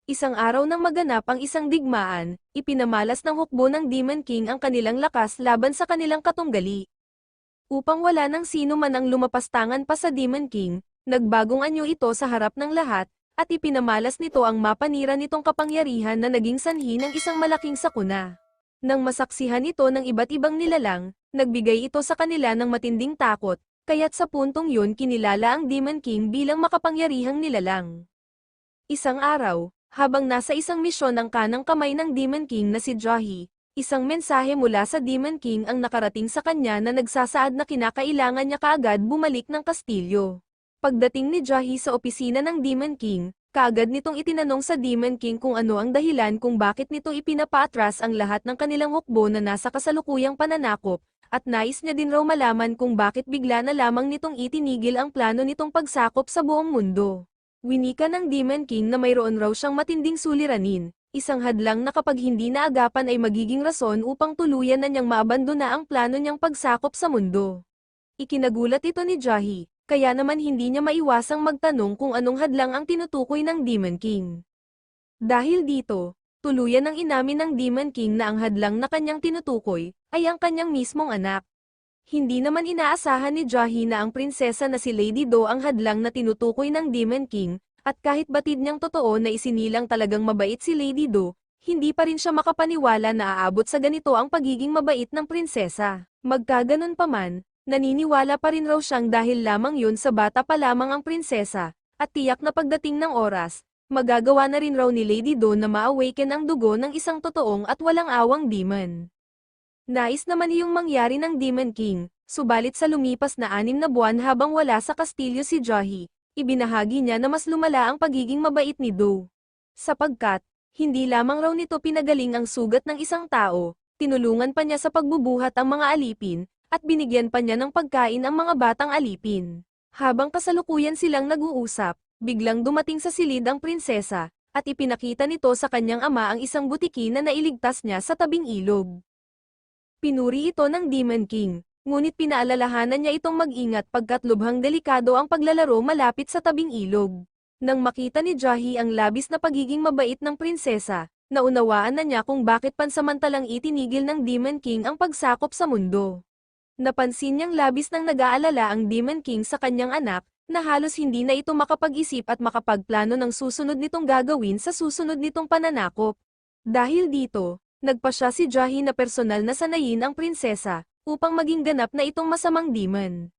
Isang araw nang maganap ang isang digmaan, ipinamalas ng hukbo ng Demon King ang kanilang lakas laban sa kanilang katunggali. Upang wala nang sino man ang lumapastangan pa sa Demon King, nagbagong anyo ito sa harap ng lahat, at ipinamalas nito ang mapanira nitong kapangyarihan na naging sanhi ng isang malaking sakuna. Nang masaksihan ito ng iba't ibang nilalang, nagbigay ito sa kanila ng matinding takot, kaya't sa puntong yun kinilala ang Demon King bilang makapangyarihang nilalang. Isang araw, habang nasa isang misyon ang kanang kamay ng Demon King na si Jahi, isang mensahe mula sa Demon King ang nakarating sa kanya na nagsasaad na kinakailangan niya kaagad bumalik ng kastilyo. Pagdating ni Jahi sa opisina ng Demon King, kaagad nitong itinanong sa Demon King kung ano ang dahilan kung bakit nito ipinapaatras ang lahat ng kanilang hukbo na nasa kasalukuyang pananakop, at nais niya din raw malaman kung bakit bigla na lamang nitong itinigil ang plano nitong pagsakop sa buong mundo. Winika ng Demon King na mayroon raw siyang matinding suliranin, isang hadlang na kapag hindi naagapan ay magiging rason upang tuluyan na niyang maabandona ang plano niyang pagsakop sa mundo. Ikinagulat ito ni Jahi, kaya naman hindi niya maiwasang magtanong kung anong hadlang ang tinutukoy ng Demon King. Dahil dito, tuluyan ng inamin ng Demon King na ang hadlang na kanyang tinutukoy ay ang kanyang mismong anak. Hindi naman inaasahan ni Jahi na ang prinsesa na si Lady Do ang hadlang na tinutukoy ng Demon King, at kahit batid niyang totoo na isinilang talagang mabait si Lady Do, hindi pa rin siya makapaniwala na aabot sa ganito ang pagiging mabait ng prinsesa. Magkaganon pa man, naniniwala pa rin raw siyang dahil lamang yun sa bata pa lamang ang prinsesa, at tiyak na pagdating ng oras, magagawa na rin raw ni Lady Do na ma-awaken ang dugo ng isang totoong at walang awang demon. Nais naman iyong mangyari ng Demon King, subalit sa lumipas na 6 na buwan habang wala sa kastilyo si Jahi, ibinahagi niya na mas lumala ang pagiging mabait ni Do. Sapagkat, hindi lamang raw nito pinagaling ang sugat ng isang tao, tinulungan pa niya sa pagbubuhat ang mga alipin, at binigyan pa niya ng pagkain ang mga batang alipin. Habang kasalukuyan silang nag-uusap, biglang dumating sa silid ang prinsesa, at ipinakita nito sa kanyang ama ang isang butiki na nailigtas niya sa tabing ilog. Pinuri ito ng Demon King, ngunit pinaalalahanan niya itong mag-ingat pagkat lubhang delikado ang paglalaro malapit sa tabing ilog. Nang makita ni Jahi ang labis na pagiging mabait ng prinsesa, naunawaan na niya kung bakit pansamantalang itinigil ng Demon King ang pagsakop sa mundo. Napansin niyang labis nang nag-aalala ang Demon King sa kanyang anak, na halos hindi na ito makapag-isip at makapagplano ng susunod nitong gagawin sa susunod nitong pananakop. Dahil dito, nagpa siya si Jahi na personal na sanayin ang prinsesa, upang maging ganap na itong masamang demon.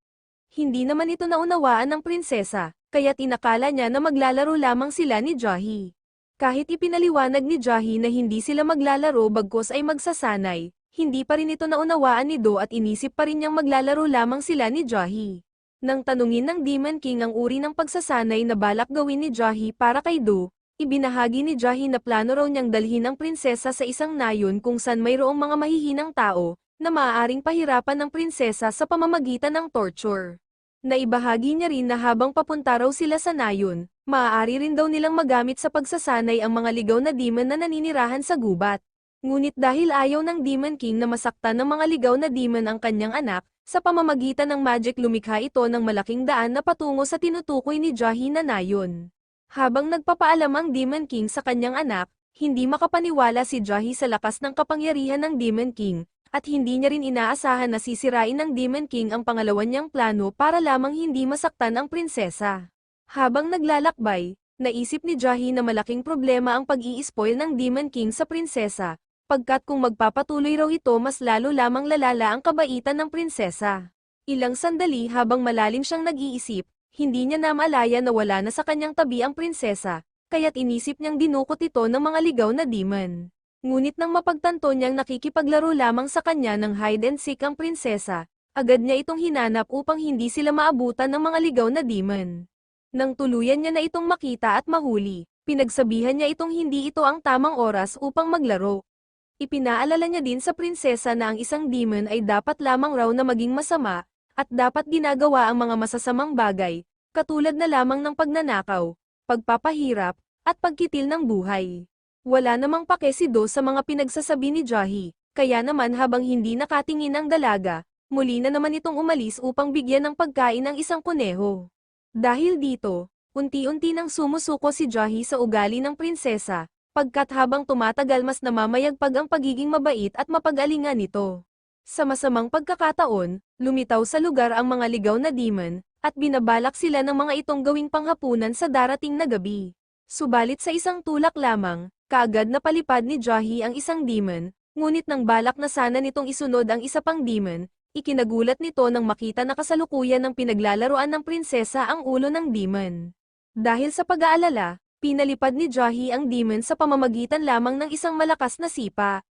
Hindi naman ito naunawaan ng prinsesa, kaya't inakala niya na maglalaro lamang sila ni Jahi. Kahit ipinaliwanag ni Jahi na hindi sila maglalaro bagkus ay magsasanay, hindi pa rin ito naunawaan ni Do at inisip pa rin niyang maglalaro lamang sila ni Jahi. Nang tanungin ng Demon King ang uri ng pagsasanay na balak gawin ni Jahi para kay Do, ibinahagi ni Jahi na plano raw niyang dalhin ang prinsesa sa isang nayon kung saan mayroong mga mahihinang tao, na maaaring pahirapan ng prinsesa sa pamamagitan ng torture. Naibahagi niya rin na habang papunta raw sila sa nayon, maaari rin daw nilang magamit sa pagsasanay ang mga ligaw na demon na naninirahan sa gubat. Ngunit dahil ayaw ng Demon King na masaktan ng mga ligaw na demon ang kanyang anak, sa pamamagitan ng magic lumikha ito ng malaking daan na patungo sa tinutukoy ni Jahi na nayon. Habang nagpapaalam ang Demon King sa kanyang anak, hindi makapaniwala si Jahi sa lakas ng kapangyarihan ng Demon King, at hindi niya rin inaasahan na sisirain ng Demon King ang pangalawan niyang plano para lamang hindi masaktan ang prinsesa. Habang naglalakbay, naisip ni Jahi na malaking problema ang pag-i-spoil ng Demon King sa prinsesa, pagkat kung magpapatuloy raw ito mas lalo lamang lalala ang kabaitan ng prinsesa. Ilang sandali habang malalim siyang nag-iisip, hindi niya namalaya na wala na sa kanyang tabi ang prinsesa, kaya't inisip niyang dinukot ito ng mga ligaw na demon. Ngunit nang mapagtanto niyang nakikipaglaro lamang sa kanya ng hide and seek ang prinsesa, agad niya itong hinanap upang hindi sila maabutan ng mga ligaw na demon. Nang tuluyan niya na itong makita at mahuli, pinagsabihan niya itong hindi ito ang tamang oras upang maglaro. Ipinaalala niya din sa prinsesa na ang isang demon ay dapat lamang raw na maging masama, at dapat ginagawa ang mga masasamang bagay, katulad na lamang ng pagnanakaw, pagpapahirap, at pagkitil ng buhay. Wala namang pake si Do sa mga pinagsasabi ni Jahi, kaya naman habang hindi nakatingin ang dalaga, muli na naman itong umalis upang bigyan ng pagkain ang isang kuneho. Dahil dito, Unti-unti nang sumusuko si Jahi sa ugali ng prinsesa, pagkat habang tumatagal mas namamayagpag ang pagiging mabait at mapag-alinga nito. Sa masamang pagkakataon, lumitaw sa lugar ang mga ligaw na demon, at binabalak sila ng mga itong gawing panghapunan sa darating na gabi. Subalit sa isang tulak lamang, kaagad na palipad ni Jahi ang isang demon, ngunit nang balak na sana nitong isunod ang isa pang demon, ikinagulat nito nang makita na kasalukuyan ng pinaglalaroan ng prinsesa ang ulo ng demon. Dahil sa pag-aalala, pinalipad ni Jahi ang demon sa pamamagitan lamang ng isang malakas na sipa.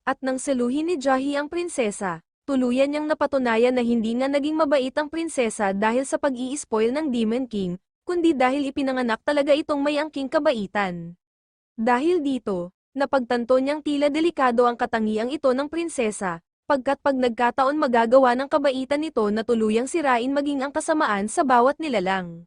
At nang seluhin ni Jahi ang prinsesa, tuluyan niyang napatunayan na hindi nga naging mabait ang prinsesa dahil sa pag-i-spoil ng Demon King, kundi dahil ipinanganak talaga itong may angking kabaitan. Dahil dito, napagtanto niyang tila delikado ang katangiang ito ng prinsesa, pagkat pag nagkataon magagawa ng kabaitan nito na tuluyang sirain maging ang kasamaan sa bawat nilalang.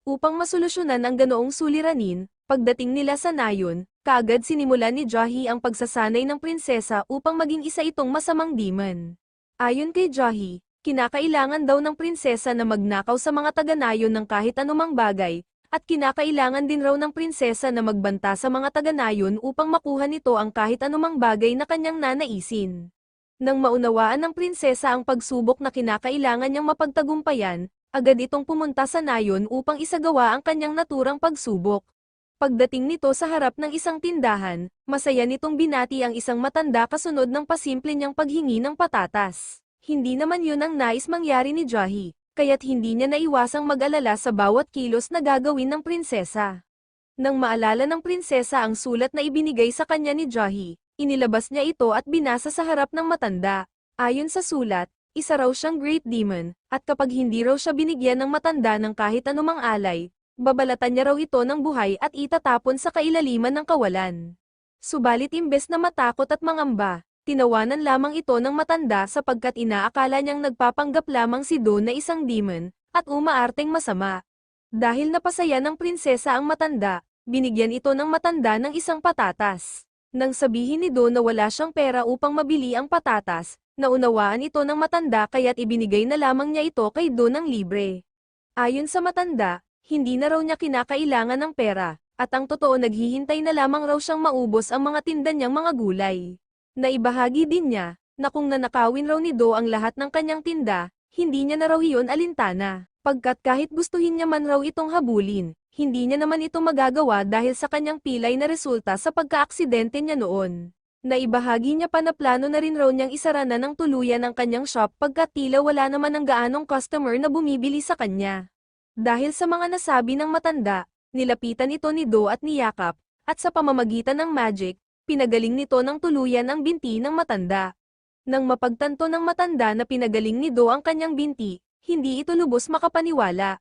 Upang masolusyonan ang ganoong suliranin, pagdating nila sa nayon, kaagad sinimulan ni Jahi ang pagsasanay ng prinsesa upang maging isa itong masamang demon. Ayon kay Jahi, kinakailangan daw ng prinsesa na magnakaw sa mga taga-nayon ng kahit anumang bagay, at kinakailangan din raw ng prinsesa na magbanta sa mga taga-nayon upang makuha nito ang kahit anumang bagay na kanyang nanaisin. Nang maunawaan ng prinsesa ang pagsubok na kinakailangan niyang mapagtagumpayan, agad itong pumunta sa nayon upang isagawa ang kanyang naturang pagsubok. Pagdating nito sa harap ng isang tindahan, masaya nitong binati ang isang matanda kasunod ng pasimple niyang paghingi ng patatas. Hindi naman yun ang nais mangyari ni Jahi, kaya't hindi niya naiwasang mag-alala sa bawat kilos na gagawin ng prinsesa. Nang maalala ng prinsesa ang sulat na ibinigay sa kanya ni Jahi, inilabas niya ito at binasa sa harap ng matanda. Ayon sa sulat, isa raw siyang great demon, at kapag hindi raw siya binigyan ng matanda ng kahit anumang alay, babalatan niya raw ito ng buhay at itatapon sa kailaliman ng kawalan. Subalit imbes na matakot at mangamba, tinawanan lamang ito ng matanda sapagkat inaakala niyang nagpapanggap lamang si Do na isang demon, at umaarteng masama. Dahil napasaya ng prinsesa ang matanda, binigyan ito ng matanda ng isang patatas. Nang sabihin ni Do na wala siyang pera upang mabili ang patatas, naunawaan ito ng matanda kaya't ibinigay na lamang niya ito kay Do ng libre. Ayon sa matanda, hindi na raw niya kinakailangan ng pera, at ang totoo naghihintay na lamang raw siyang maubos ang mga tinda niyang mga gulay. Naibahagi din niya, na kung nanakawin raw ni Do ang lahat ng kanyang tinda, hindi niya na raw iyon alintana, pagkat kahit gustuhin niya man raw itong habulin, hindi niya naman ito magagawa dahil sa kanyang pilay na resulta sa pagkaaksidente niya noon. Naibahagi niya pa na plano na rin raw niyang isara na ng tuluyan ang kanyang shop pagkat tila wala naman ng gaanong customer na bumibili sa kanya. Dahil sa mga nasabi ng matanda, nilapitan ito ni Do at niyakap, at sa pamamagitan ng magic, pinagaling nito ng tuluyan ang binti ng matanda. Nang mapagtanto ng matanda na pinagaling ni Do ang kanyang binti, hindi ito lubos makapaniwala.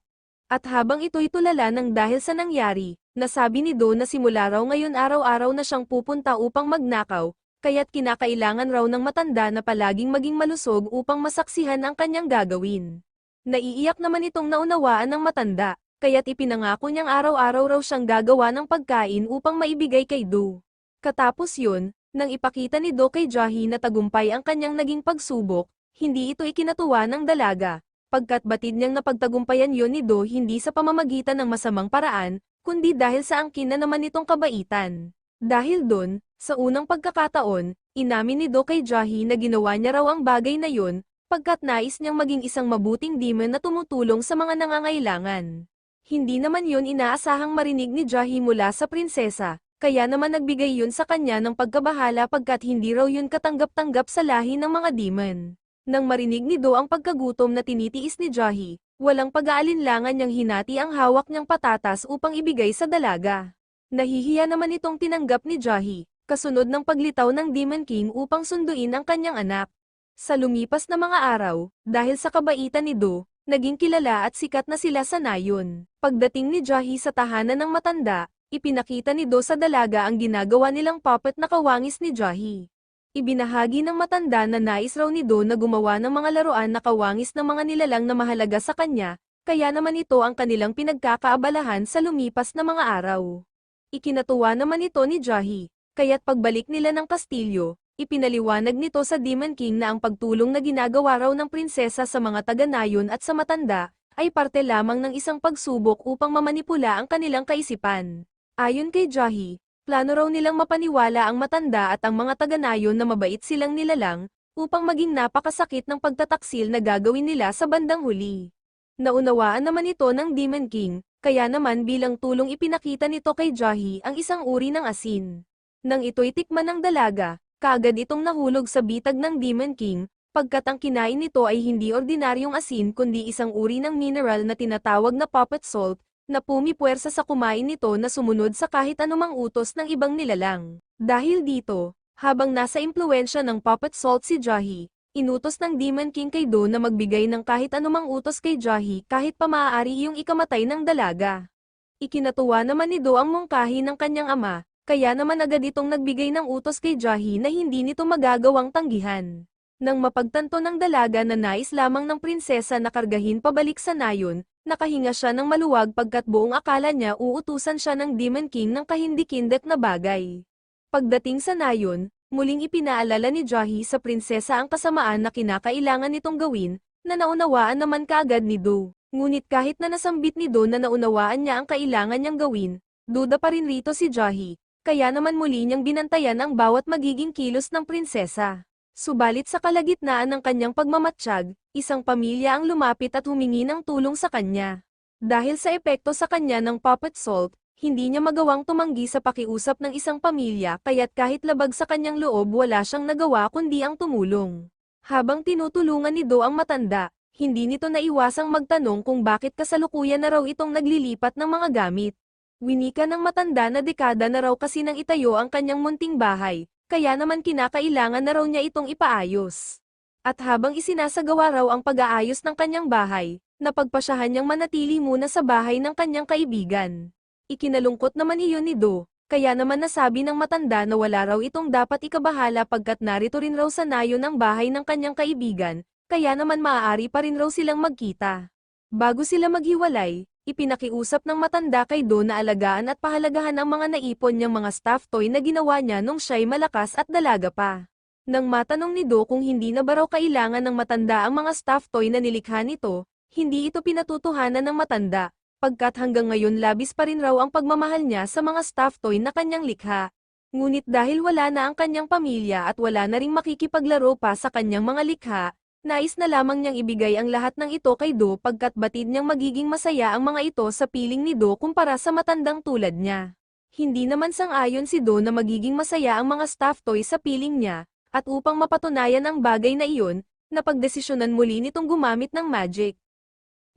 At habang ito'y tulala ng dahil sa nangyari, nasabi ni Do na simula raw ngayon araw-araw na siyang pupunta upang magnakaw, kaya't kinakailangan raw ng matanda na palaging maging malusog upang masaksihan ang kanyang gagawin. Naiiyak naman itong naunawaan ng matanda, kaya't ipinangako niyang araw-araw raw siyang gagawa ng pagkain upang maibigay kay Do. Katapos yun, nang ipakita ni Do kay Jahi na tagumpay ang kanyang naging pagsubok, hindi ito ikinatuwa ng dalaga, pagkat batid niyang napagtagumpayan yun ni Do hindi sa pamamagitan ng masamang paraan, kundi dahil sa angkin na naman nitong kabaitan. Dahil dun, sa unang pagkakataon, inamin ni Do kay Jahi na ginawa niya raw ang bagay na yun, pagkat nais niyang maging isang mabuting demon na tumutulong sa mga nangangailangan. Hindi naman yun inaasahang marinig ni Jahi mula sa prinsesa, kaya naman nagbigay yun sa kanya ng pagkabahala pagkat hindi raw yun katanggap-tanggap sa lahi ng mga demon. Nang marinig ni Do ang pagkagutom na tinitiis ni Jahi, walang pag-aalinlangan niyang hinati ang hawak niyang patatas upang ibigay sa dalaga. Nahihiya naman itong tinanggap ni Jahi, kasunod ng paglitaw ng Demon King upang sunduin ang kanyang anak. Sa lumipas na mga araw, dahil sa kabaitan ni Do, naging kilala at sikat na sila sa nayon. Pagdating ni Jahi sa tahanan ng matanda, ipinakita ni Do sa dalaga ang ginagawa nilang puppet na kawangis ni Jahi. Ibinahagi ng matanda na nais raw ni Do na gumawa ng mga laruan na kawangis ng mga nilalang na mahalaga sa kanya, kaya naman ito ang kanilang pinagkakaabalahan sa lumipas na mga araw. Ikinatuwa naman ito ni Jahi, kaya't pagbalik nila ng kastilyo, ipinaliwanag nito sa Demon King na ang pagtulong na ginagawa raw ng prinsesa sa mga taga-nayon at sa matanda, ay parte lamang ng isang pagsubok upang mamanipula ang kanilang kaisipan. Ayon kay Jahi, plano raw nilang mapaniwala ang matanda at ang mga taga-nayon na mabait silang nilalang, upang maging napakasakit ng pagtataksil na gagawin nila sa bandang huli. Naunawaan naman ito ng Demon King, kaya naman bilang tulong ipinakita nito kay Jahi ang isang uri ng asin. Nang ito'y tikman ng dalaga, kaagad itong nahulog sa bitag ng Demon King, pagkat ang kinain nito ay hindi ordinaryong asin kundi isang uri ng mineral na tinatawag na puppet salt, na pumipuwersa sa kumain nito na sumunod sa kahit anumang utos ng ibang nilalang. Dahil dito, habang nasa impluwensya ng puppet salt si Jahi, inutos ng Demon King kay Do na magbigay ng kahit anumang utos kay Jahi kahit pa maaari iyong ikamatay ng dalaga. Ikinatuwa naman ni Do ang mungkahi ng kanyang ama, kaya naman agad itong nagbigay ng utos kay Jahi na hindi nito magagawang tanggihan. Nang mapagtanto ng dalaga na nais lamang ng prinsesa na kargahin pabalik sa nayon, nakahinga siya ng maluwag pagkat buong akala niya uutusan siya ng Demon King ng kahindik-hindik na bagay. Pagdating sa nayon, muling ipinaalala ni Jahi sa prinsesa ang kasamaan na kinakailangan nitong gawin, na naunawaan naman kaagad ni Do. Ngunit kahit na nasambit ni Do na naunawaan niya ang kailangan niyang gawin, duda pa rin rito si Jahi, kaya naman muli niyang binantayan ang bawat magiging kilos ng prinsesa. Subalit sa kalagitnaan ng kanyang pagmamatsyag, isang pamilya ang lumapit at humingi ng tulong sa kanya. Dahil sa epekto sa kanya ng puppet salt, hindi niya magawang tumanggi sa pakiusap ng isang pamilya kaya't kahit labag sa kanyang loob wala siyang nagawa kundi ang tumulong. Habang tinutulungan ni Do ang matanda, hindi nito naiwasang magtanong kung bakit kasalukuyan na raw itong naglilipat ng mga gamit. Winika ng matanda na dekada na raw kasi nang itayo ang kanyang munting bahay, kaya naman kinakailangan na raw niya itong ipaayos. At habang isinasagawa raw ang pag-aayos ng kanyang bahay, napagpasyahan niyang manatili muna sa bahay ng kanyang kaibigan. Ikinalungkot naman iyon ni Do, kaya naman nasabi ng matanda na wala raw itong dapat ikabahala pagkat narito rin raw sa nayon ang bahay ng kanyang kaibigan, kaya naman maaari pa rin raw silang magkita. Bago sila maghiwalay, ipinakiusap ng matanda kay Do na alagaan at pahalagahan ang mga naipon niyang mga stuffed toy na ginawa niya nung siya'y malakas at dalaga pa. Nang matanong ni Do kung hindi na ba raw kailangan ng matanda ang mga stuffed toy na nilikha nito, hindi ito pinatutuhanan ng matanda, pagkat hanggang ngayon labis pa rin raw ang pagmamahal niya sa mga stuffed toy na kanyang likha. Ngunit dahil wala na ang kanyang pamilya at wala na ring makikipaglaro pa sa kanyang mga likha, nais na lamang niyang ibigay ang lahat ng ito kay Do pagkat batid niyang magiging masaya ang mga ito sa piling ni Do kumpara sa matandang tulad niya. Hindi naman sang-ayon si Do na magiging masaya ang mga stuffed toy sa piling niya, at upang mapatunayan ang bagay na iyon, napagdesisyonan muli nitong gumamit ng magic.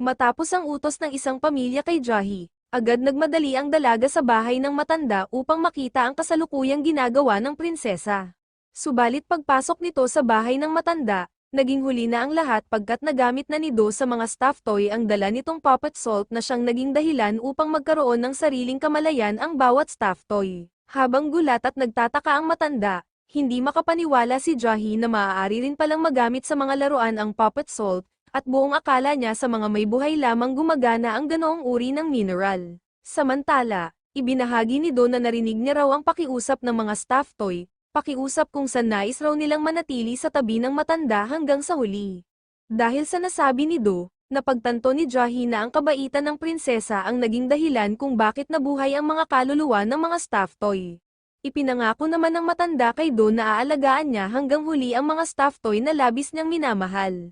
Matapos ang utos ng isang pamilya kay Jahi, agad nagmadali ang dalaga sa bahay ng matanda upang makita ang kasalukuyang ginagawa ng prinsesa. Subalit pagpasok nito sa bahay ng matanda, naging huli na ang lahat pagkat nagamit na ni Do sa mga stuffed toy ang dala nitong puppet salt na siyang naging dahilan upang magkaroon ng sariling kamalayan ang bawat stuffed toy. Habang gulat at nagtataka ang matanda, hindi makapaniwala si Jahi na maaari rin palang magamit sa mga laruan ang puppet salt, at buong akala niya sa mga may buhay lamang gumagana ang ganoong uri ng mineral. Samantala, ibinahagi ni Do na narinig niya raw ang pakiusap ng mga stuffed toy, pakiusap kung saan nais raw nilang manatili sa tabi ng matanda hanggang sa huli. Dahil sa nasabi ni Do, napagtanto ni Jahi na ang kabaitan ng prinsesa ang naging dahilan kung bakit nabuhay ang mga kaluluwa ng mga stuffed toy. Ipinangako naman ng matanda kay Do na aalagaan niya hanggang huli ang mga stuffed toy na labis niyang minamahal.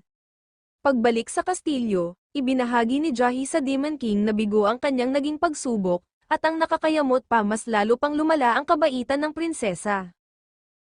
Pagbalik sa kastilyo, ibinahagi ni Jahi sa Demon King na bigo ang kanyang naging pagsubok, at ang nakakayamot pa mas lalo pang lumala ang kabaitan ng prinsesa.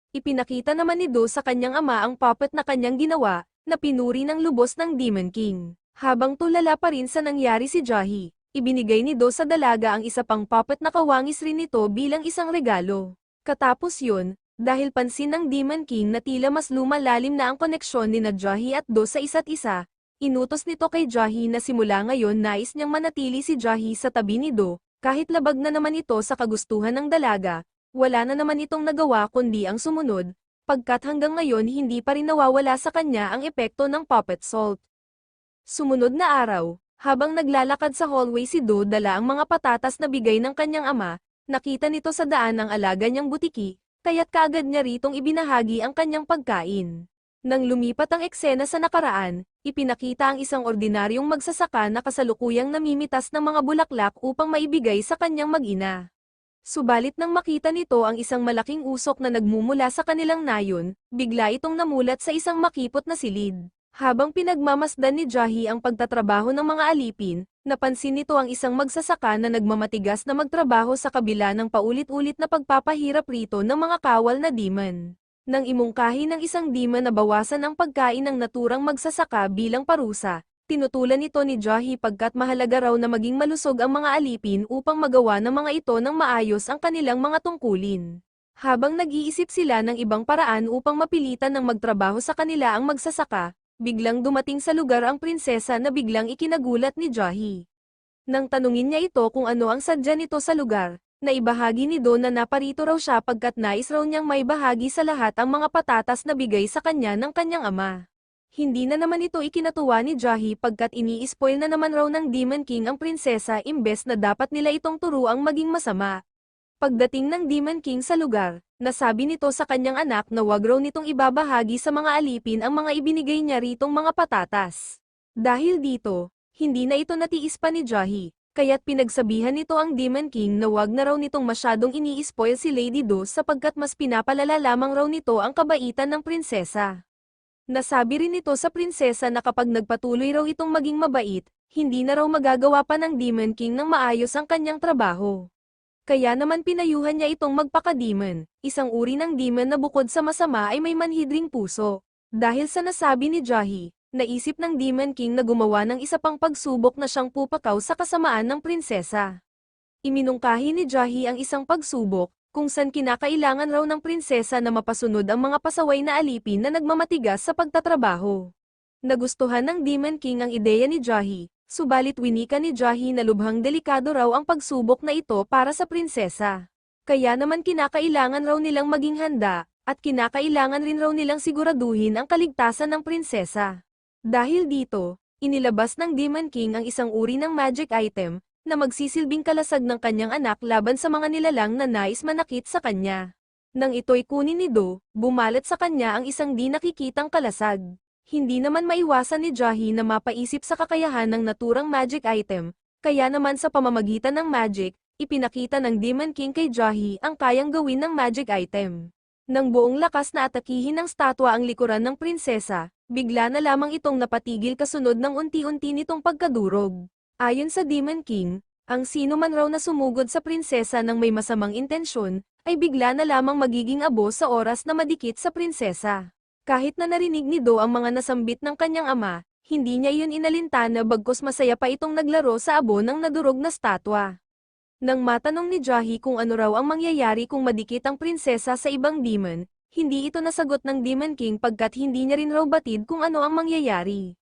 Ipinakita naman ni Do sa kanyang ama ang puppet na kanyang ginawa, na pinuri ng lubos ng Demon King. Habang tulala pa rin sa nangyari si Jahi, ibinigay ni Do sa dalaga ang isa pang puppet na kawangis rin nito bilang isang regalo. Katapos yun, dahil pansin ng Demon King na tila mas lumalalim na ang koneksyon ni na Jahi at Do sa isa't isa, inutos nito kay Jahi na simula ngayon nais niyang manatili si Jahi sa tabi ni Do, kahit labag na naman ito sa kagustuhan ng dalaga, wala na naman itong nagawa kundi ang sumunod, pagkat hanggang ngayon hindi pa rin nawawala sa kanya ang epekto ng puppet salt. Sumunod na araw, habang naglalakad sa hallway si Do dala ang mga patatas na bigay ng kanyang ama, nakita nito sa daan ang alaga niyang butiki, kaya't kaagad niya ritong ibinahagi ang kanyang pagkain. Nang lumipat ang eksena sa nakaraan, ipinakita ang isang ordinaryong magsasaka na kasalukuyang namimitas ng mga bulaklak upang maibigay sa kanyang mag-ina. Subalit nang makita nito ang isang malaking usok na nagmumula sa kanilang nayon, bigla itong namulat sa isang makipot na silid. Habang pinagmamasdan ni Jahi ang pagtatrabaho ng mga alipin, napansin nito ang isang magsasaka na nagmamatigas na magtrabaho sa kabila ng paulit-ulit na pagpapahirap rito ng mga kawal na demon. Nang imungkahi ng isang demon na bawasan ang pagkain ng naturang magsasaka bilang parusa, tinutulan ito ni Jahi pagkat mahalaga raw na maging malusog ang mga alipin upang magawa ng mga ito ng maayos ang kanilang mga tungkulin. Habang nag-iisip sila ng ibang paraan upang mapilitan ng magtrabaho sa kanila ang magsasaka, biglang dumating sa lugar ang prinsesa na biglang ikinagulat ni Jahi. Nang tanungin niya ito kung ano ang sadya nito sa lugar, naibahagi ni Do na naparito raw siya pagkat nais raw niyang may bahagi sa lahat ang mga patatas na bigay sa kanya ng kanyang ama. Hindi na naman ito ikinatuwa ni Jahi pagkat ini-spoil na naman raw ng Demon King ang prinsesa imbes na dapat nila itong turuang maging masama. Pagdating ng Demon King sa lugar, nasabi nito sa kanyang anak na wag raw nitong ibabahagi sa mga alipin ang mga ibinigay niya ritong mga patatas. Dahil dito, hindi na ito natiis pa ni Jahi, kaya't pinagsabihan nito ang Demon King na wag na raw nitong masyadong ini-spoil si Lady Do sapagkat mas pinapalala lamang raw nito ang kabaitan ng prinsesa. Nasabi rin ito sa prinsesa na kapag nagpatuloy raw itong maging mabait, hindi na raw magagawa pa ng Demon King ng maayos ang kanyang trabaho. Kaya naman pinayuhan niya itong magpaka-demon, isang uri ng demon na bukod sa masama ay may manhidring puso. Dahil sa nasabi ni Jahi, naisip ng Demon King na gumawa ng isa pang pagsubok na siyang pupakaw sa kasamaan ng prinsesa. Iminungkahi ni Jahi ang isang pagsubok, kung saan kinakailangan raw ng prinsesa na mapasunod ang mga pasaway na alipin na nagmamatigas sa pagtatrabaho. Nagustuhan ng Demon King ang ideya ni Jahi, subalit winika ni Jahi na lubhang delikado raw ang pagsubok na ito para sa prinsesa. Kaya naman kinakailangan raw nilang maging handa, at kinakailangan rin raw nilang siguraduhin ang kaligtasan ng prinsesa. Dahil dito, inilabas ng Demon King ang isang uri ng magic item, na magsisilbing kalasag ng kanyang anak laban sa mga nilalang na nais manakit sa kanya. Nang ito'y kunin ni Do, bumalat sa kanya ang isang di nakikitang kalasag. Hindi naman maiwasan ni Jahi na mapaisip sa kakayahan ng naturang magic item, kaya naman sa pamamagitan ng magic, ipinakita ng Demon King kay Jahi ang kayang gawin ng magic item. Nang buong lakas na atakihin ng statwa ang likuran ng prinsesa, bigla na lamang itong napatigil kasunod ng unti-unti nitong pagkadurog. Ayon sa Demon King, ang sino man raw na sumugod sa prinsesa ng may masamang intensyon, ay bigla na lamang magiging abo sa oras na madikit sa prinsesa. Kahit na narinig ni Do ang mga nasambit ng kanyang ama, hindi niya iyon inalintana bagkus masaya pa itong naglaro sa abo ng nadurog na statwa. Nang matanong ni Jahi kung ano raw ang mangyayari kung madikit ang prinsesa sa ibang demon, hindi ito nasagot ng Demon King pagkat hindi niya rin raw batid kung ano ang mangyayari.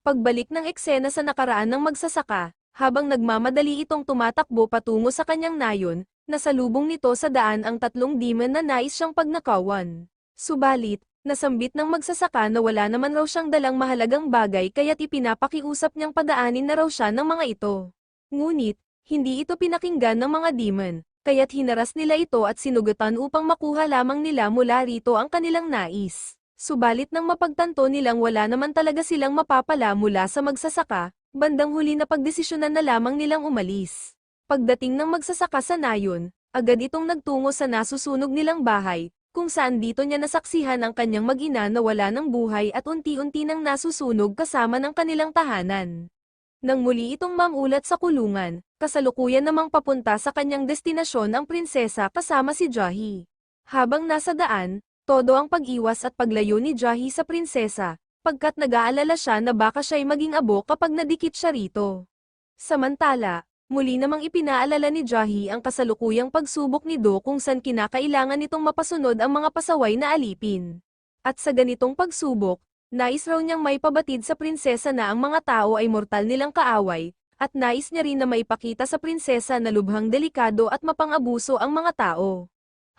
Pagbalik ng eksena sa nakaraan ng magsasaka, habang nagmamadali itong tumatakbo patungo sa kanyang nayon, nasalubong nito sa daan ang tatlong demon na nais siyang pagnakawan. Subalit, nasambit ng magsasaka na wala naman raw siyang dalang mahalagang bagay kaya't ipinapakiusap niyang padaanin na raw siya ng mga ito. Ngunit, hindi ito pinakinggan ng mga demon, kaya't hinaras nila ito at sinugatan upang makuha lamang nila mula rito ang kanilang nais. Subalit nang mapagtanto nilang wala naman talaga silang mapapala mula sa magsasaka, bandang huli na pagdesisyonan na lamang nilang umalis. Pagdating ng magsasaka sa nayon, agad itong nagtungo sa nasusunog nilang bahay, kung saan dito niya nasaksihan ang kanyang mag-ina na wala ng buhay at unti-unti nang nasusunog kasama ng kanilang tahanan. Nang muli itong mamulat sa kulungan, kasalukuyan namang papunta sa kanyang destinasyon ang prinsesa kasama si Jahi. Habang nasa daan, todo ang pag-iwas at paglayo ni Jahi sa prinsesa, pagkat nag-aalala siya na baka siya'y maging abo kapag nadikit siya rito. Samantala, muli namang ipinaalala ni Jahi ang kasalukuyang pagsubok ni Do kung saan kinakailangan nitong mapasunod ang mga pasaway na alipin. At sa ganitong pagsubok, nais raw niyang may pabatid sa prinsesa na ang mga tao ay mortal nilang kaaway, at nais niya rin na maipakita sa prinsesa na lubhang delikado at mapang-abuso ang mga tao.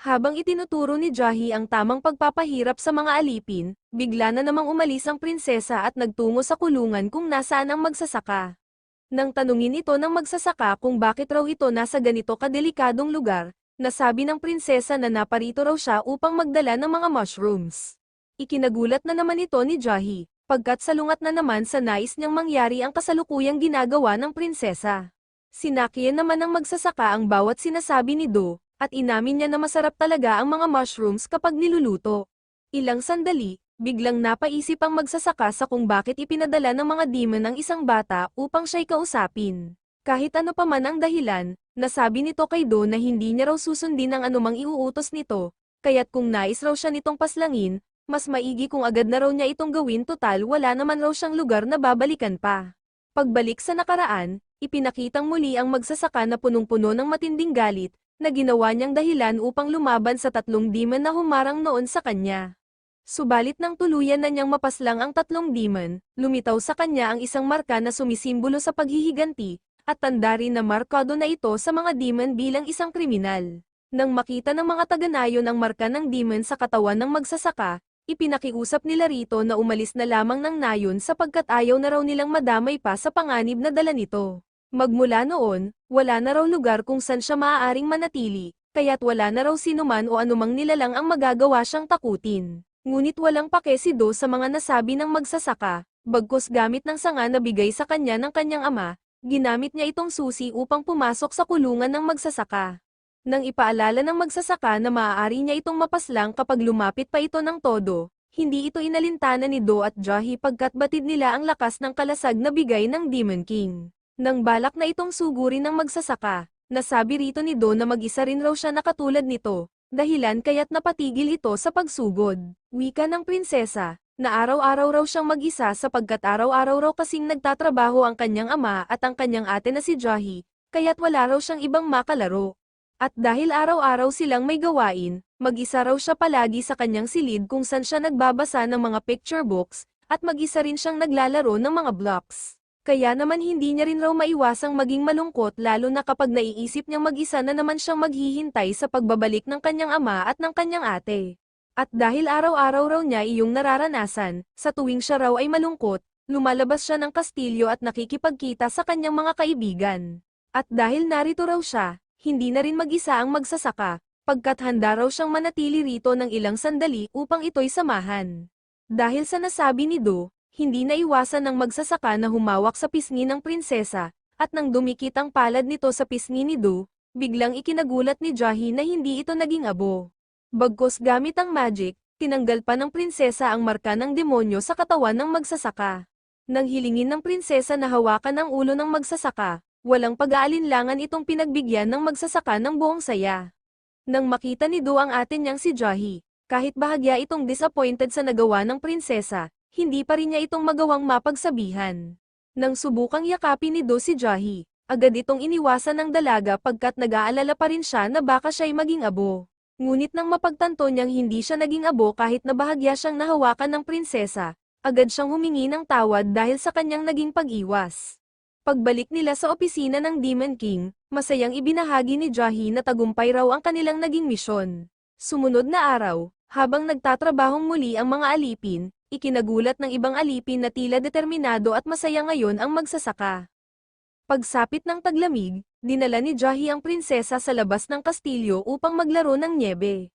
Habang itinuturo ni Jahi ang tamang pagpapahirap sa mga alipin, bigla na namang umalis ang prinsesa at nagtungo sa kulungan kung nasaan ang magsasaka. Nang tanungin ito ng magsasaka kung bakit raw ito nasa ganito kadelikadong lugar, nasabi ng prinsesa na naparito raw siya upang magdala ng mga mushrooms. Ikinagulat na naman ito ni Jahi, pagkat salungat na naman sa nais niyang mangyari ang kasalukuyang ginagawa ng prinsesa. Sinakyan naman ng magsasaka ang bawat sinasabi ni Do, at inamin niya na masarap talaga ang mga mushrooms kapag niluluto. Ilang sandali, biglang napaisip ang magsasaka sa kung bakit ipinadala ng mga demon ang isang bata upang siya'y kausapin. Kahit ano pa man ang dahilan, nasabi nito kay Do na hindi niya raw susundin ang anumang iuutos nito, kaya't kung nais raw siya nitong paslangin, mas maigi kung agad na raw niya itong gawin, total wala naman raw siyang lugar na babalikan pa. Pagbalik sa nakaraan, ipinakitang muli ang magsasaka na punong-puno ng matinding galit, na ginawa niyang dahilan upang lumaban sa tatlong demon na humarang noon sa kanya. Subalit nang tuluyan na niyang mapaslang ang tatlong demon, lumitaw sa kanya ang isang marka na sumisimbolo sa paghihiganti, at tanda rin na markado na ito sa mga demon bilang isang kriminal. Nang makita ng mga taga-nayon ang marka ng demon sa katawan ng magsasaka, ipinakiusap nila rito na umalis na lamang ng nayon sapagkat ayaw na raw nilang madamay pa sa panganib na dala nito. Magmula noon, wala na raw lugar kung saan siya maaaring manatili, kaya't wala na raw sinuman o anumang nilalang ang magagawa siyang takutin. Ngunit walang pake si Do sa mga nasabi ng magsasaka, bagkus gamit ng sanga na bigay sa kanya ng kanyang ama, ginamit niya itong susi upang pumasok sa kulungan ng magsasaka. Nang ipaalala ng magsasaka na maaari niya itong mapaslang kapag lumapit pa ito ng todo, hindi ito inalintana ni Do at Jahi pagkat batid nila ang lakas ng kalasag na bigay ng Demon King. Nang balak na itong sugurin ng magsasaka, nasabi rito ni Do na mag-isa rin raw siya na katulad nito, dahilan kaya't napatigil ito sa pagsugod. Wika ng prinsesa, na araw-araw raw siyang mag-isa sapagkat araw-araw raw kasing nagtatrabaho ang kanyang ama at ang kanyang ate na si Jahi, kaya't wala raw siyang ibang makalaro. At dahil araw-araw silang may gawain, mag-isa raw siya palagi sa kanyang silid kung saan siya nagbabasa ng mga picture books, at mag-isa rin siyang naglalaro ng mga blocks. Kaya naman hindi niya rin raw maiwasang maging malungkot lalo na kapag naiisip niyang mag-isa na naman siyang maghihintay sa pagbabalik ng kanyang ama at ng kanyang ate. At dahil araw-araw raw niya iyong nararanasan, sa tuwing siya raw ay malungkot, lumalabas siya ng kastilyo at nakikipagkita sa kanyang mga kaibigan. At dahil narito raw siya, hindi na rin mag-isa ang magsasaka, pagkat handa raw siyang manatili rito ng ilang sandali upang ito'y samahan. Dahil sa nasabi ni Do, hindi naiwasan ng magsasaka na humawak sa pisngi ng prinsesa, at nang dumikit ang palad nito sa pisngi ni Do, biglang ikinagulat ni Jahi na hindi ito naging abo. Bagkus gamit ang magic, tinanggal pa ng prinsesa ang marka ng demonyo sa katawan ng magsasaka. Nang hilingin ng prinsesa na hawakan ang ulo ng magsasaka, walang pag-aalinlangan itong pinagbigyan ng magsasaka ng buong saya. Nang makita ni Do ang ate niyang si Jahi, kahit bahagya itong disappointed sa nagawa ng prinsesa, hindi pa rin niya itong magawang mapagsabihan. Nang subukang yakapin ni Do si Jahi, agad itong iniwasan ng dalaga pagkat nag-aalala pa rin siya na baka siya'y maging abo. Ngunit nang mapagtanto niyang hindi siya naging abo kahit na bahagya siyang nahawakan ng prinsesa, agad siyang humingi ng tawad dahil sa kanyang naging pag-iwas. Pagbalik nila sa opisina ng Demon King, masayang ibinahagi ni Jahi na tagumpay raw ang kanilang naging misyon. Sumunod na araw, habang nagtatrabahong muli ang mga alipin, ikinagulat ng ibang alipin na tila determinado at masaya ngayon ang magsasaka. Pagsapit ng taglamig, dinala ni Jahi ang prinsesa sa labas ng kastilyo upang maglaro ng nyebe.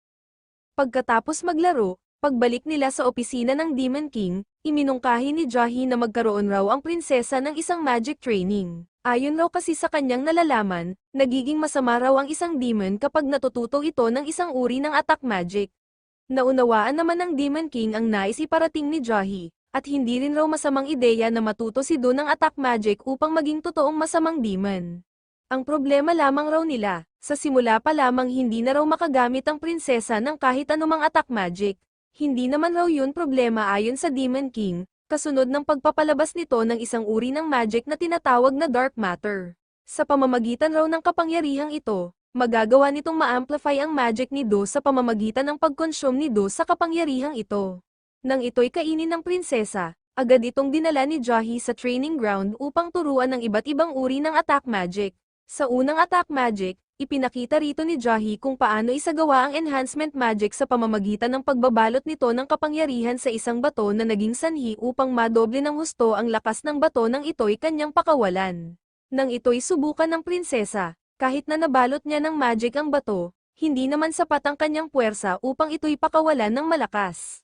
Pagkatapos maglaro, pagbalik nila sa opisina ng Demon King, iminungkahi ni Jahi na magkaroon raw ang prinsesa ng isang magic training. Ayon raw kasi sa kanyang nalalaman, nagiging masama raw ang isang demon kapag natututo ito ng isang uri ng attack magic. Naunawaan naman ng Demon King ang nais iparating ni Jahi, at hindi rin raw masamang ideya na matuto si Do ng attack magic upang maging totoong masamang demon. Ang problema lamang raw nila, sa simula pa lamang hindi na raw makagamit ang prinsesa ng kahit anumang attack magic. Hindi naman raw yun problema ayon sa Demon King, kasunod ng pagpapalabas nito ng isang uri ng magic na tinatawag na dark matter. Sa pamamagitan raw ng kapangyarihang ito, magagawa nitong ma-amplify ang magic ni Do sa pamamagitan ng pag-consume ni Do sa kapangyarihang ito. Nang ito'y kainin ng prinsesa, agad itong dinala ni Jahi sa training ground upang turuan ng iba't ibang uri ng attack magic. Sa unang attack magic, ipinakita rito ni Jahi kung paano isagawa ang enhancement magic sa pamamagitan ng pagbabalot nito ng kapangyarihan sa isang bato na naging sanhi upang madoble ng husto ang lakas ng bato nang ito'y kanyang pakawalan. Nang ito'y subukan ng prinsesa, kahit na nabalot niya ng magic ang bato, hindi naman sapat ang kanyang puwersa upang ito'y pakawalan ng malakas.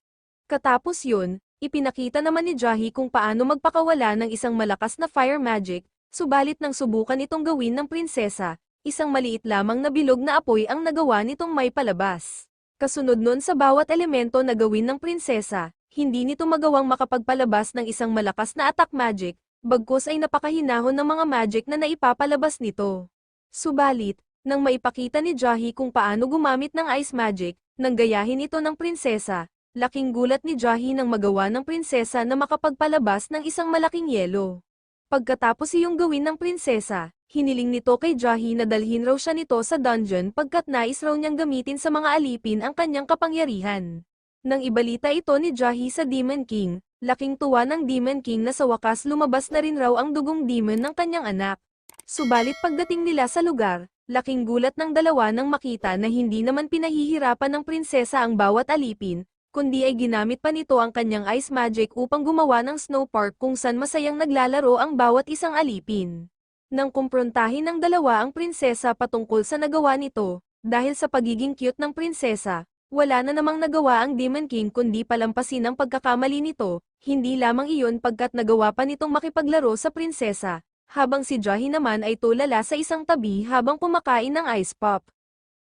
Katapos yun, Ipinakita naman ni Jahi kung paano magpakawala ng isang malakas na fire magic, subalit nang subukan itong gawin ng prinsesa, isang maliit lamang na bilog na apoy ang nagawa nitong may palabas. Kasunod nun sa bawat elemento na gawin ng prinsesa, hindi nito magawang makapagpalabas ng isang malakas na attack magic, bagkus ay napakahinahon ng mga magic na naipapalabas nito. Subalit, nang maipakita ni Jahi kung paano gumamit ng ice magic, nang gayahin ito ng prinsesa, laking gulat ni Jahi nang magawa ng prinsesa na makapagpalabas ng isang malaking yelo. Pagkatapos iyong gawin ng prinsesa, hiniling nito kay Jahi na dalhin raw siya nito sa dungeon pagkat nais raw niyang gamitin sa mga alipin ang kanyang kapangyarihan. Nang ibalita ito ni Jahi sa Demon King, laking tuwa ng Demon King na sa wakas lumabas na rin raw ang dugong demon ng kanyang anak. Subalit pagdating nila sa lugar, laking gulat ng dalawa nang makita na hindi naman pinahihirapan ng prinsesa ang bawat alipin, kundi ay ginamit pa nito ang kanyang ice magic upang gumawa ng snow park kung saan masayang naglalaro ang bawat isang alipin. Nang kumprontahin ng dalawa ang prinsesa patungkol sa nagawa nito, dahil sa pagiging cute ng prinsesa, wala na namang nagawa ang Demon King kundi palampasin ang pagkakamali nito, hindi lamang iyon pagkat nagawa pa nitong makipaglaro sa prinsesa, habang si Jahi naman ay tulala sa isang tabi habang kumakain ng ice pop.